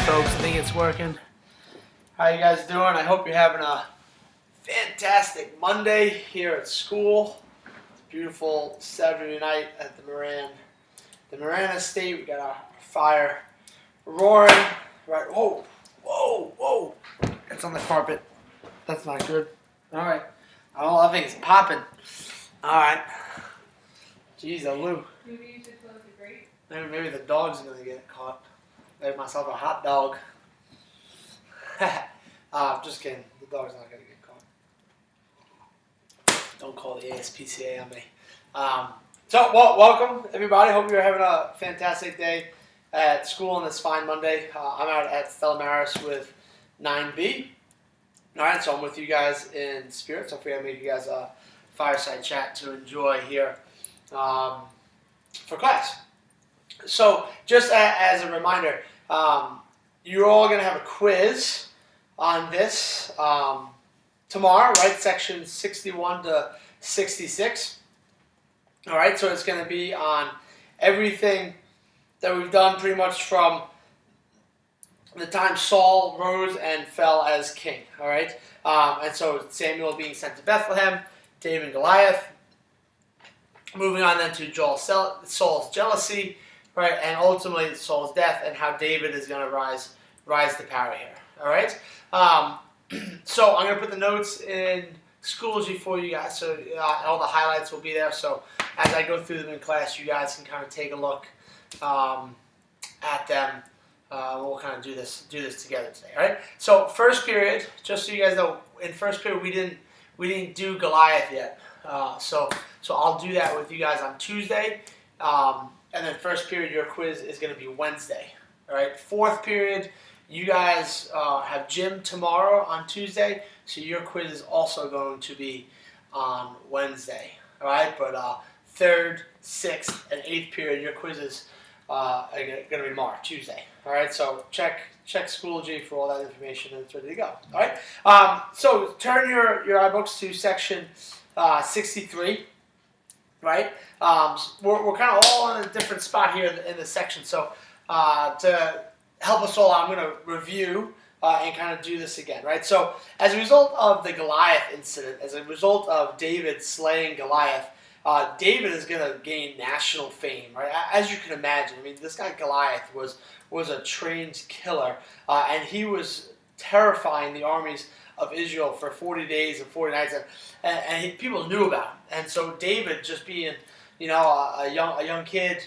folks. I think it's working. How you guys doing? I hope you're having a fantastic Monday here at school. It's a beautiful Saturday night at the Moran Estate. We got our fire roaring. Right. Whoa, whoa, whoa. It's on the carpet. That's not good. All right. Oh, I think it's popping. All right. Jeez, Lou. Maybe you should close the grate. Maybe the dog's gonna get caught. Make myself a hot dog. Just kidding. The dog's not gonna get caught. Don't call the ASPCA on me. Welcome everybody. Hope you're having a fantastic day at school on this fine Monday. I'm out at Stella Maris with 9B. All right, so I'm with you guys in spirit. So hopefully I made you guys a fireside chat to enjoy here for class. So just as a reminder, you're all going to have a quiz on this tomorrow, right? Section 61 to 66. All right, so it's going to be on everything that we've done pretty much from the time Saul rose and fell as king. All right, and so Samuel being sent to Bethlehem, David and Goliath. Moving on then to Saul's jealousy, right, and ultimately Saul's death, and how David is going to rise to power here. All right. So I'm going to put the notes in Schoology for you guys, so all the highlights will be there. So as I go through them in class, you guys can kind of take a look at them. We'll kind of do this together today. All right. So first period, just so you guys know, in first period we didn't do Goliath yet. So I'll do that with you guys on Tuesday, and then first period your quiz is going to be Wednesday. All right. Fourth period, you guys have gym tomorrow on Tuesday, so your quiz is also going to be on Wednesday. All right. But third, sixth, and eighth period, your quizzes are going to be tomorrow, Tuesday. All right. So check Schoology for all that information, and it's ready to go. All right. So turn your iBooks to section 63. Right. We're kind of all in a different spot here in this section. So to help us all out, I'm going to review and kind of do this again. Right. So as a result of the Goliath incident, as a result of David slaying Goliath, David is going to gain national fame, right? As you can imagine. I mean, this guy Goliath was a trained killer, and he was terrifying the armies of Israel for 40 days and 40 nights, and people knew about him. And so David, just being, a young kid,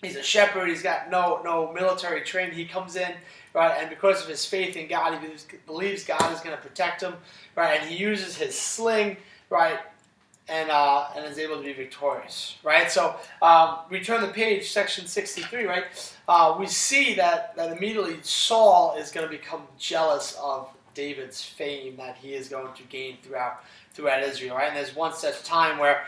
he's a shepherd. He's got no military training. He comes in, right, and because of his faith in God, he believes God is going to protect him, right, and he uses his sling, right, and is able to be victorious, right? So we turn the page, section 63, right? We see that immediately Saul is going to become jealous of David's fame that he is going to gain throughout Israel, right? And there's one such time where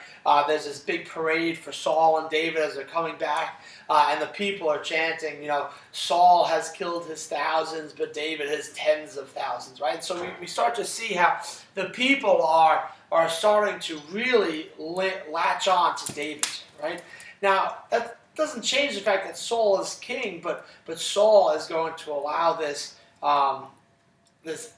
there's this big parade for Saul and David as they're coming back, and the people are chanting, Saul has killed his thousands, but David his tens of thousands, right? And so we start to see how the people are starting to really latch on to David, right? Now, that doesn't change the fact that Saul is king, but Saul is going to allow this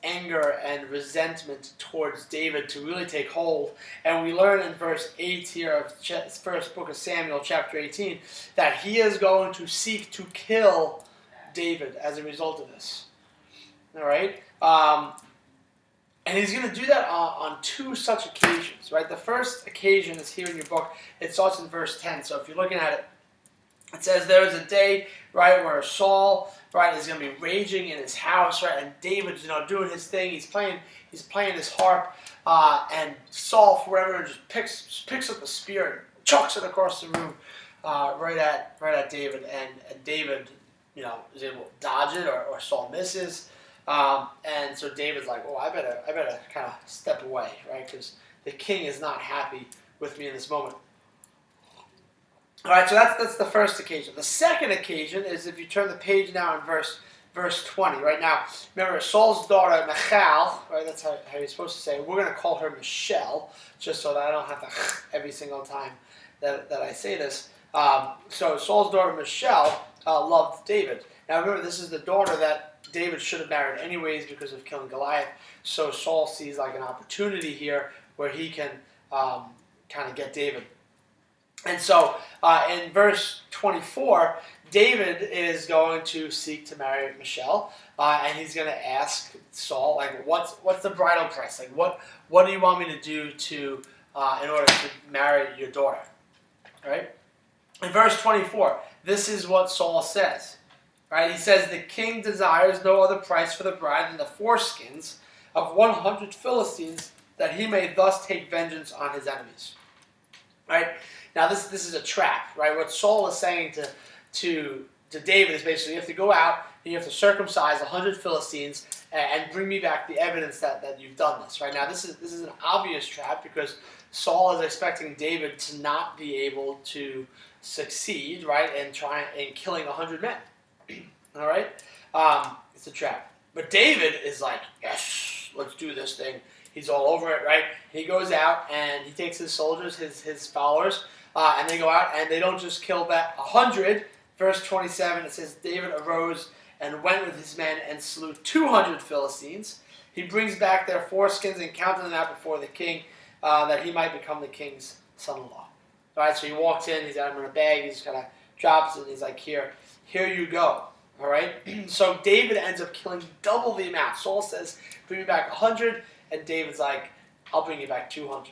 anger and resentment towards David to really take hold. And we learn in verse 8 here of first book of Samuel, chapter 18, that he is going to seek to kill David as a result of this. All right? And he's going to do that on two such occasions, right? The first occasion is here in your book. It starts in verse 10. So if you're looking at it, it says there was a day, right, where Saul, right, is going to be raging in his house, right, and David's, doing his thing. He's playing his harp, and Saul, for whatever, just picks up a spear and chucks it across the room, right at David, and David, is able to dodge it, or Saul misses, and so David's like, oh, I better kind of step away, right, because the king is not happy with me in this moment. All right, so that's the first occasion. The second occasion is if you turn the page now in verse 20. Right now, remember Saul's daughter Michal, right? That's how you're supposed to say it. We're going to call her Michelle, just so that I don't have to every single time that I say this. So Saul's daughter Michal loved David. Now remember, this is the daughter that David should have married anyways because of killing Goliath. So Saul sees like an opportunity here where he can kind of get David. And so in verse 24, David is going to seek to marry Michelle, and he's going to ask Saul, like, what's the bridal price? Like, what do you want me to do to in order to marry your daughter? Right? In verse 24, this is what Saul says. Right? He says, the king desires no other price for the bride than the foreskins of 100 Philistines, that he may thus take vengeance on his enemies. Right? Now this is a trap, right? What Saul is saying to David is basically, you have to go out and you have to circumcise 100 Philistines and bring me back the evidence that you've done this. Right? Now this is an obvious trap because Saul is expecting David to not be able to succeed, right, in killing 100 men. All right, it's a trap. But David is like, yes, let's do this thing. He's all over it, right? He goes out and he takes his soldiers, his followers, and they go out and they don't just kill that 100. Verse 27, it says, David arose and went with his men and slew 200 Philistines. He brings back their foreskins and counted them out before the king, that he might become the king's son-in-law. All right, so he walks in, he's got him in a bag, he just kind of drops it, and he's like, here you go. All right, so David ends up killing double the amount. Saul says, bring me back 100, and David's like, I'll bring you back 200.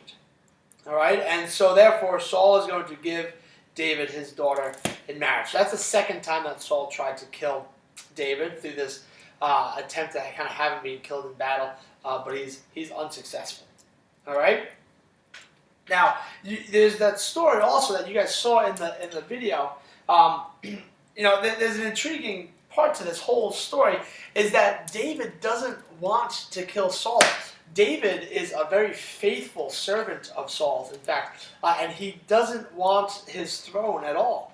All right, and so therefore Saul is going to give David his daughter in marriage. That's the second time that Saul tried to kill David through this attempt to kind of have him being killed in battle, but he's unsuccessful. All right. Now there's that story also that you guys saw in the video. There's an intriguing part to this whole story is that David doesn't want to kill Saul. David is a very faithful servant of Saul's, in fact, and he doesn't want his throne at all,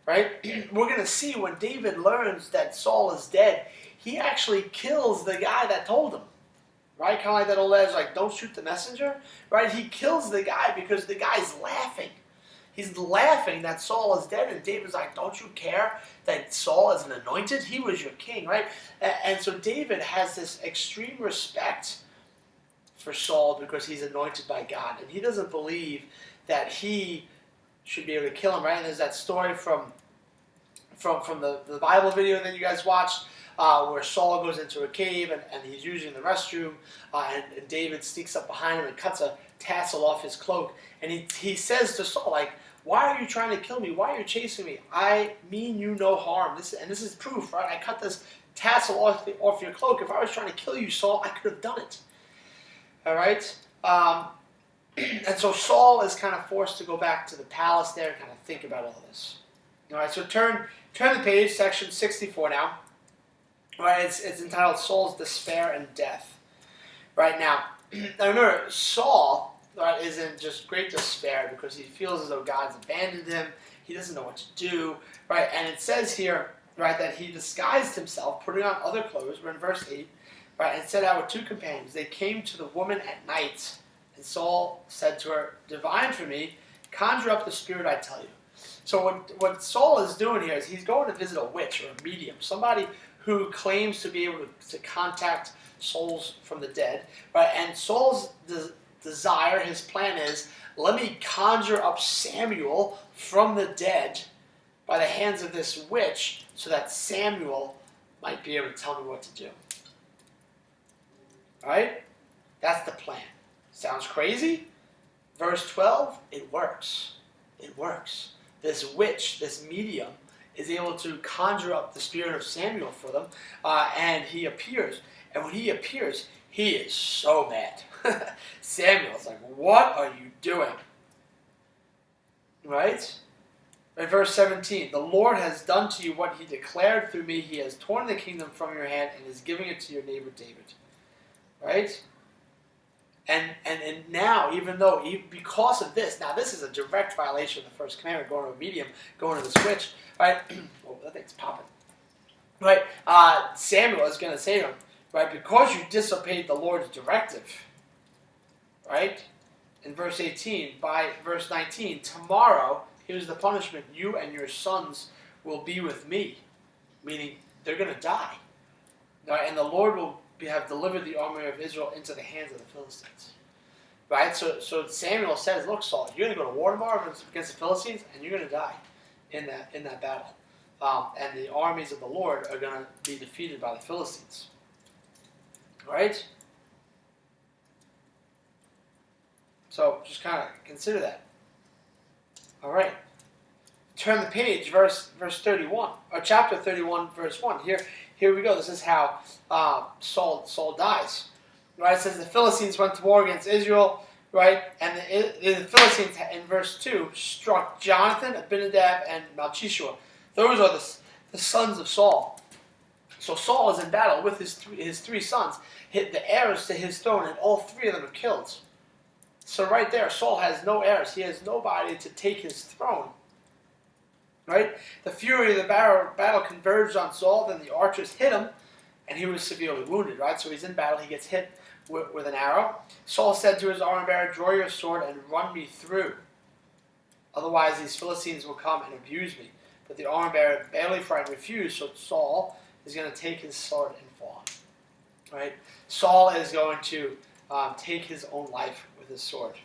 right? We're going to see when David learns that Saul is dead, he actually kills the guy that told him, right? Kind of like that old adage, like, don't shoot the messenger, right? He kills the guy because the guy's laughing. He's laughing that Saul is dead, and David's like, don't you care that Saul is an anointed? He was your king, right? And so David has this extreme respect for Saul because he's anointed by God, and he doesn't believe that he should be able to kill him, right? And there's that story from the Bible video that you guys watched, where Saul goes into a cave and he's using the restroom, and David sneaks up behind him and cuts a tassel off his cloak, and he says to Saul, like, why are you trying to kill me? Why are you chasing me? I mean you no harm. This is proof, right? I cut this tassel off your cloak. If I was trying to kill you, Saul, I could have done it. All right? And so Saul is kind of forced to go back to the palace there and kind of think about all this. All right, so turn the page, section 64 now. All right, it's entitled Saul's Despair and Death. Right now, remember, Saul, right, is in just great despair because he feels as though God's abandoned him. He doesn't know what to do, right? And it says here, right, that he disguised himself, putting on other clothes. We're in verse 8, right, and set out with 2 companions. They came to the woman at night, and Saul said to her, divine for me, conjure up the spirit I tell you. So what Saul is doing here is he's going to visit a witch or a medium, somebody who claims to be able to contact souls from the dead, right? And Saul's desire, his plan is, let me conjure up Samuel from the dead by the hands of this witch so that Samuel might be able to tell me what to do. All right? That's the plan. Sounds crazy? Verse 12, it works. It works. This witch, this medium, is able to conjure up the spirit of Samuel for them, and he appears. And when he appears, he is so mad. Samuel's like, what are you doing? Right? In verse 17, the Lord has done to you what he declared through me. He has torn the kingdom from your hand and is giving it to your neighbor David. Right? And now, because of this, now this is a direct violation of the first commandment, going to a medium, going to the switch, right? Oh, that thing's popping. Right? Samuel is going to say to him, right, because you disobeyed the Lord's directive, right? In verse 18, by verse 19, tomorrow, here's the punishment, you and your sons will be with me, meaning they're going to die. Right? And the Lord will have delivered the army of Israel into the hands of the Philistines. Right? So Samuel says, look, Saul, you're going to go to war tomorrow against the Philistines, and you're going to die in that battle. And the armies of the Lord are going to be defeated by the Philistines. All right? So just kind of consider that. All right. Turn the page, verse 31, or chapter 31, verse 1. Here we go. This is how Saul dies. Right? It says the Philistines went to war against Israel, right? And the Philistines, in verse 2, struck Jonathan, Abinadab, and Malchishua. Those are the sons of Saul. So Saul is in battle with his three sons. Hit the heirs to his throne, and all three of them are killed. So right there, Saul has no heirs. He has nobody to take his throne. Right? The fury of the battle converged on Saul. Then the archers hit him, and he was severely wounded. Right? So he's in battle. He gets hit with an arrow. Saul said to his armor bearer, draw your sword and run me through. Otherwise, these Philistines will come and abuse me. But the armor bearer, barely frightened, refused. So Saul is going to take his sword and fall. Right? Saul is going to take his own life with his sword.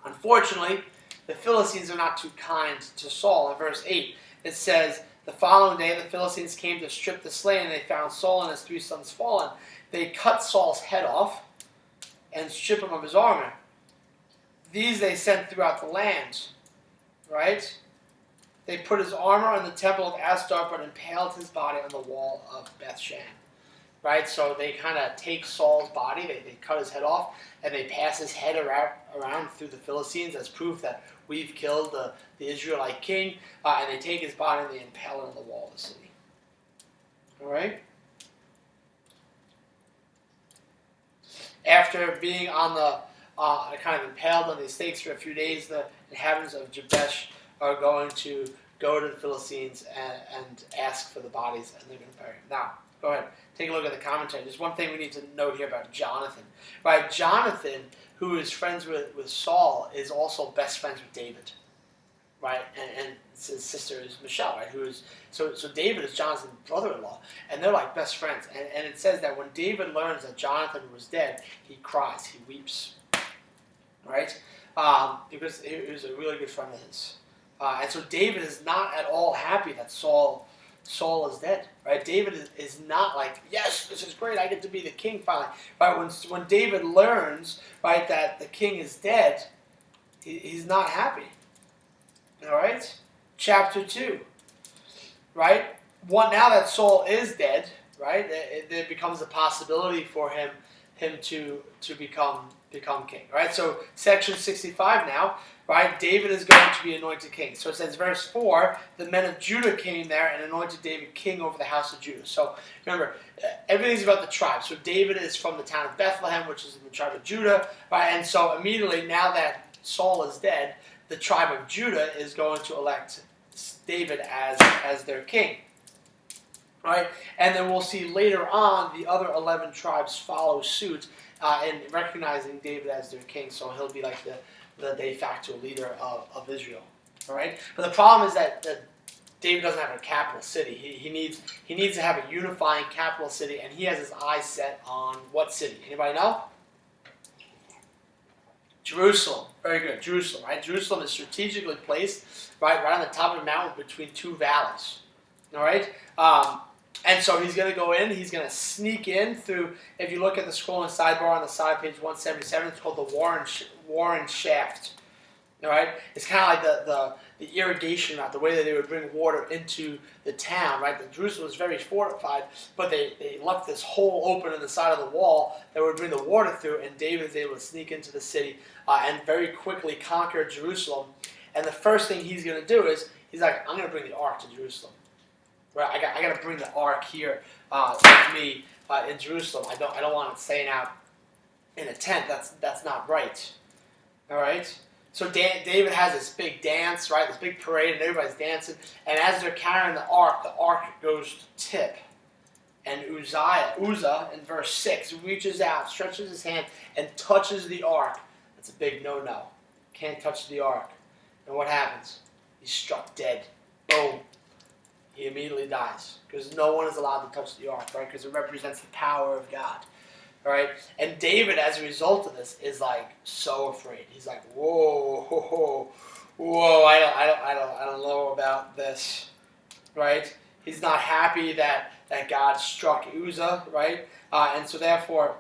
Unfortunately, the Philistines are not too kind to Saul. In verse 8, it says, the following day the Philistines came to strip the slain, and they found Saul and his three sons fallen. They cut Saul's head off and stripped him of his armor. These they sent throughout the land. Right? They put his armor in the temple of Ashdod, but impaled his body on the wall of Bethshan. Right? So they kind of take Saul's body, they cut his head off, and they pass his head around through the Philistines as proof that we've killed the Israelite king, and they take his body and they impale it on the wall of the city. All right? After being on the kind of impaled on these stakes for a few days, the inhabitants of Jabesh are going to go to the Philistines and ask for the bodies, and they're going to bury him. Now, go ahead. Take a look at the commentary. There's one thing we need to note here about Jonathan. Right? Jonathan, who is friends with Saul, is also best friends with David. Right? And his sister is Michelle, right? So David is Jonathan's brother-in-law. And they're like best friends. And it says that when David learns that Jonathan was dead, he cries, he weeps. Right? Because he was a really good friend of his. And so David is not at all happy that Saul is dead, right? David is not like, yes, this is great, I get to be the king finally. Right? When David learns, right, that the king is dead, he's not happy. All right? Chapter 2, right? Now that Saul is dead, right, there becomes a possibility for him to become king, right? So section 65 now, right? David is going to be anointed king. So it says, verse 4, the men of Judah came there and anointed David king over the house of Judah. So remember, everything's about the tribe. So David is from the town of Bethlehem, which is in the tribe of Judah, right? And so immediately, now that Saul is dead, the tribe of Judah is going to elect David as their king. Right? And then we'll see later on the other 11 tribes follow suit in recognizing David as their king. So he'll be like the de facto leader of Israel. All right? But the problem is that David doesn't have a capital city. He needs to have a unifying capital city, and he has his eyes set on what city? Anybody know? Jerusalem. Very good. Jerusalem, right? Jerusalem is strategically placed right on the top of a mountain between two valleys. All right? And so he's going to go in. He's going to sneak in through, if you look at the scrolling sidebar on the side, page 177, it's called the Warren Shaft. All right? It's kind of like the irrigation route, the way that they would bring water into the town, right? The Jerusalem was very fortified, but they left this hole open in the side of the wall that would bring the water through, and David is able to sneak into the city and very quickly conquer Jerusalem. And the first thing he's going to do is, he's like, I'm going to bring the ark to Jerusalem. Right? I got to bring the ark here with me in Jerusalem. I don't want it staying out in a tent. That's not right. All right? So David has this big dance, right? This big parade, and everybody's dancing. And as they're carrying the ark goes to tip. And Uzzah, in verse 6, reaches out, stretches his hand, and touches the ark. That's a big no-no. Can't touch the ark. And what happens? He's struck dead. Boom. he immediately dies because no one is allowed to touch the ark, right? Because it represents the power of God, right? And David, as a result of this, is like so afraid. He's like, whoa, I don't know about this, right? He's not happy that God struck Uzzah, right? And so therefore,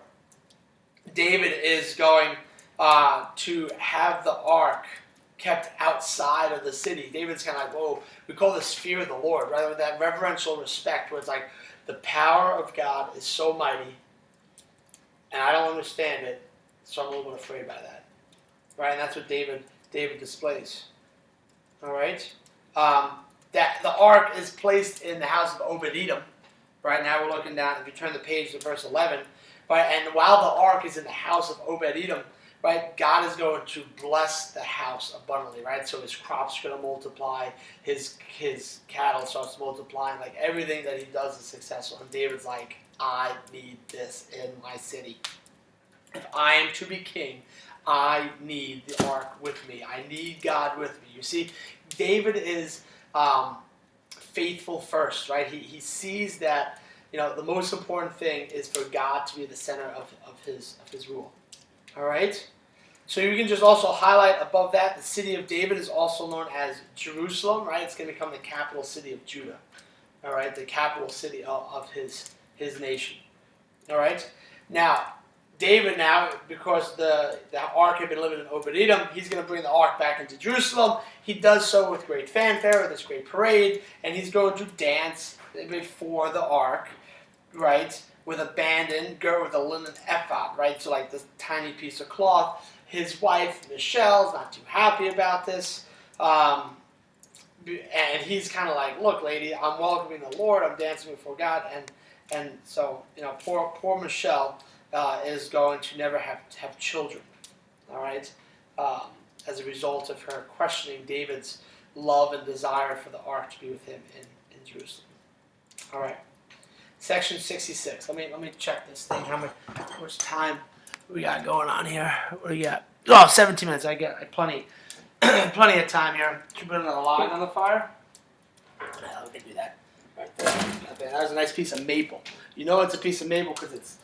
David is going to have the ark kept outside of the city. David's kind of like, whoa, we call this fear of the Lord, right? With that reverential respect where it's like the power of God is so mighty and I don't understand it, so I'm a little bit afraid by that, right? And that's what David displays, all right? That the ark is placed in the house of Obed-Edom. Right now we're looking down, if you turn the page to verse 11, right? And while the ark is in the house of Obed-Edom, right, God is going to bless the house abundantly, right? So his crops are going to multiply, his cattle starts multiplying, like everything that he does is successful. And David's like, I need this in my city. If I am to be king, I need the ark with me. I need God with me. You see, David is faithful first, right? He sees that, the most important thing is for God to be the center of his rule. All right? So you can just also highlight above that, the city of David is also known as Jerusalem, right? It's going to become the capital city of Judah. All right? The capital city of his nation. All right? Now, David because the ark had been living in Obed-Edom, he's going to bring the ark back into Jerusalem. He does so with great fanfare, with this great parade, and he's going to dance before the ark, right, with a bandon, girt with a linen ephod, right, so like this tiny piece of cloth. His wife, Michelle's not too happy about this, and he's kind of like, look, lady, I'm welcoming the Lord, I'm dancing before God, and so, poor Michelle is going to never have children, all right, as a result of her questioning David's love and desire for the ark to be with him in Jerusalem. All right, section 66. Let me check this thing. How much time we got going on here? What do we got? 17 minutes. I got plenty of time here. Should we put another log on the fire? Yeah, we can do that. Right there. That was a nice piece of maple. You know it's a piece of maple because it's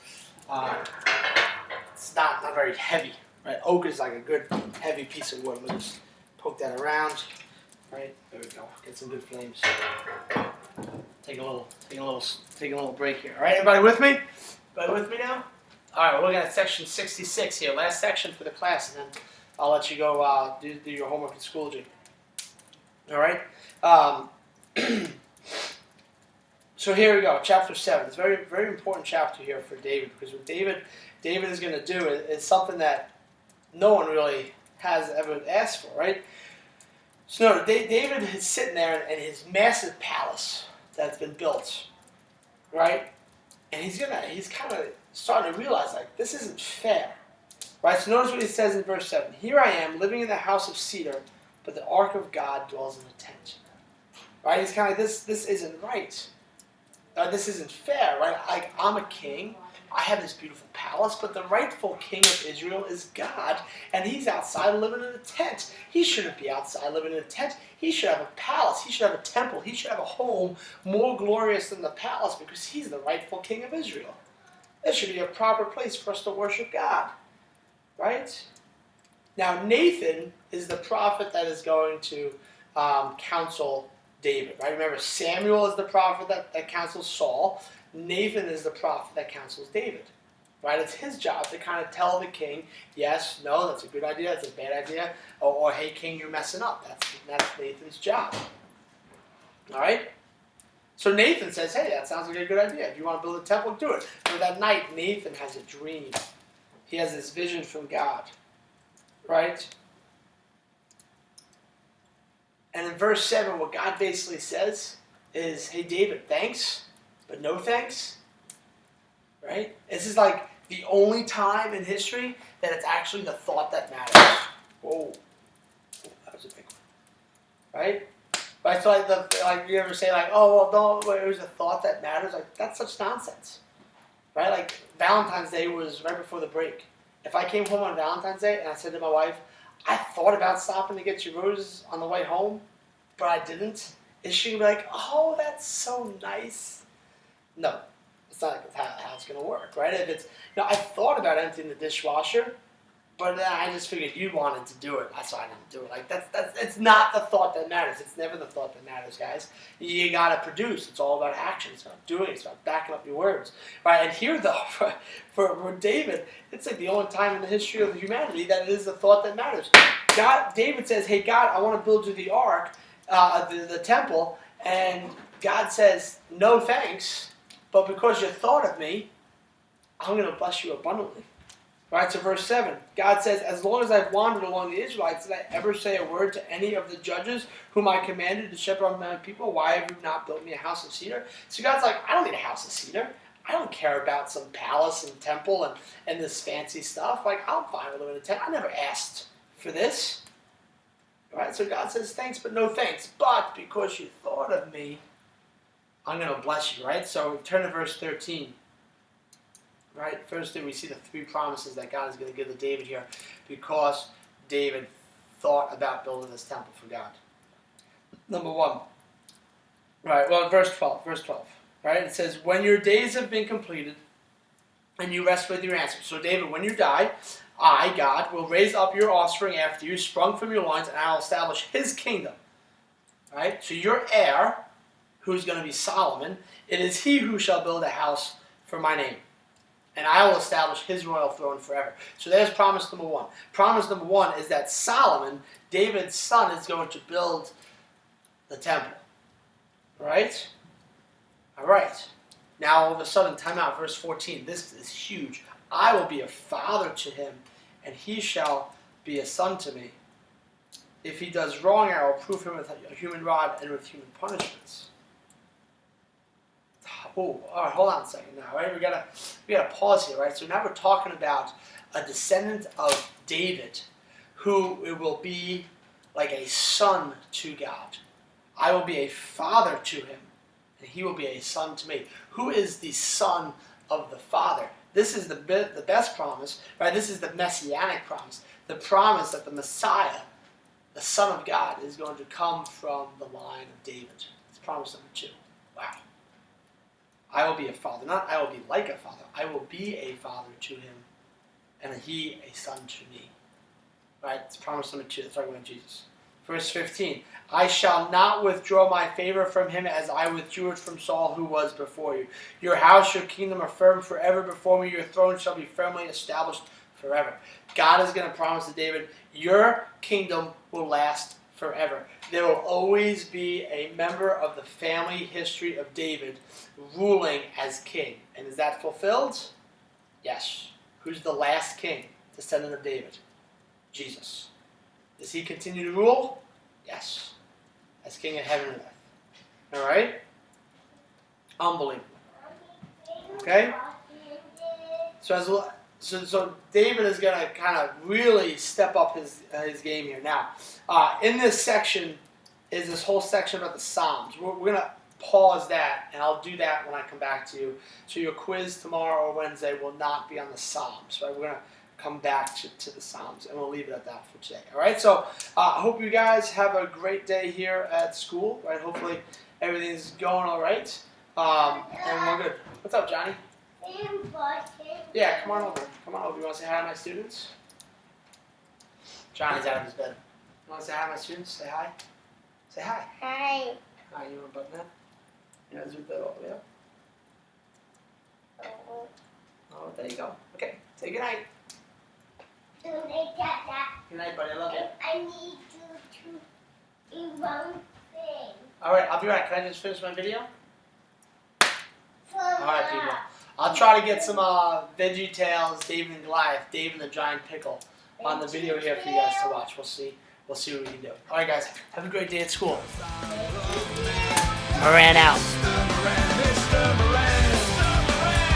not very heavy, right? Oak is like a good heavy piece of wood. We'll just poke that around, right? There we go. Get some good flames. Take a little break here. All right, everybody with me? Everybody with me now? All right, we're looking at section 66 here. Last section for the class, and then I'll let you go do your homework in Schoology. All right. So here we go, chapter 7. It's a very, very important chapter here for David, because what David is going to do is something that no one really has ever asked for, right? So no, David is sitting there in his massive palace that's been built, right? And he's kind of starting to realize, like, this isn't fair, right? So notice what he says in verse 7. Here I am, living in the house of cedar, but the ark of God dwells in a tent. Right? He's kind of like, this isn't right. This isn't fair, right? Like, I'm a king. I have this beautiful palace, but the rightful king of Israel is God, and he's outside living in a tent. He shouldn't be outside living in a tent. He should have a palace. He should have a temple. He should have a home more glorious than the palace, because he's the rightful king of Israel. This should be a proper place for us to worship God, right? Now, Nathan is the prophet that is going to counsel David, right? Remember, Samuel is the prophet that counsels Saul. Nathan is the prophet that counsels David, right? It's his job to kind of tell the king, yes, no, that's a good idea, that's a bad idea, or hey, king, you're messing up. That's Nathan's job, all right? So Nathan says, hey, that sounds like a good idea. If you want to build a temple, do it. But that night, Nathan has a dream. He has this vision from God, right? And in verse 7, what God basically says is, hey, David, thanks, but no thanks, right? This is like the only time in history that it's actually the thought that matters. Whoa, that was a big one, right? Right, so like you ever say, like, oh, well, no, it was a thought that matters. Like, that's such nonsense, right? Like, Valentine's Day was right before the break. If I came home on Valentine's Day and I said to my wife, I thought about stopping to get you roses on the way home, but I didn't, Is she going to be like, oh, that's so nice? No, it's not how it's going to work, right? If it's, I thought about emptying the dishwasher, but then I just figured you wanted to do it. That's why I didn't do it. Like it's not the thought that matters. It's never the thought that matters, guys. You gotta produce. It's all about action. It's about doing. It's about backing up your words, right? And here, though, for David, it's like the only time in the history of humanity that it is the thought that matters. David says, "Hey God, I want to build you the ark, the temple," and God says, "No thanks, but because you thought of me, I'm going to bless you abundantly." Right, so verse 7, God says, as long as I've wandered along the Israelites, did I ever say a word to any of the judges whom I commanded to shepherd on my people? Why have you not built me a house of cedar? So God's like, I don't need a house of cedar. I don't care about some palace and temple and this fancy stuff. Like, I'm fine with living in a tent. I never asked for this. Right, so God says, thanks, but no thanks. But because you thought of me, I'm going to bless you, right? So turn to verse 13. Right, first thing we see the three promises that God is going to give to David here because David thought about building this temple for God. Number 1, right, well, verse 12, right, it says, when your days have been completed and you rest with your ancestors. So David, when you die, I, God, will raise up your offspring after you, sprung from your loins, and I will establish his kingdom. Right, so your heir, who's going to be Solomon, it is he who shall build a house for my name. And I will establish his royal throne forever. So there's promise number 1. Promise number 1 is that Solomon, David's son, is going to build the temple. Right? All right. Now all of a sudden, time out, verse 14. This is huge. I will be a father to him, and he shall be a son to me. If he does wrong, I will prove him with a human rod and with human punishments. Oh, all right, hold on a second now, right? We gotta pause here, right? So now we're talking about a descendant of David who will be like a son to God. I will be a father to him, and he will be a son to me. Who is the son of the Father? This is the best promise, right? This is the messianic promise. The promise that the Messiah, the Son of God, is going to come from the line of David. It's promise number 2. Wow. I will be a father. Not I will be like a father. I will be a father to him, and he a son to me. Right? It's promise number 2. That's talking about Jesus. Verse 15. I shall not withdraw my favor from him as I withdrew it from Saul who was before you. Your house, your kingdom are firm forever before me. Your throne shall be firmly established forever. God is going to promise to David, your kingdom will last forever. There will always be a member of the family history of David ruling as king. And is that fulfilled? Yes. Who's the last king, descendant of David? Jesus. Does he continue to rule? Yes. As king of heaven and earth. All right? Unbelievable. Okay? So David is going to kind of really step up his game here. Now, in this section is this whole section about the Psalms. We're going to pause that, and I'll do that when I come back to you. So your quiz tomorrow or Wednesday will not be on the Psalms. Right? We're going to come back to the Psalms, and we'll leave it at that for today. All right? So I hope you guys have a great day here at school. Right? Hopefully everything's going all right, and we're good. What's up, Johnny? Yeah, come on over. Come on over. You want to say hi to my students? Johnny's out of his bed. You want to say hi to my students? Say hi. Say hi. Hi. Hi, you want to button that? You want to zoom that all the way up? Oh, there you go. Okay, say good night. Good night, buddy. I love you. I need you to do one thing. All right, I'll be right. Can I just finish my video? All right, people. I'll try to get some Veggie Tales, David and Goliath, Dave and the Giant Pickle on the video here for you guys to watch. We'll see what we can do. All right, guys. Have a great day at school. Moran out.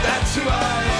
That's who I am.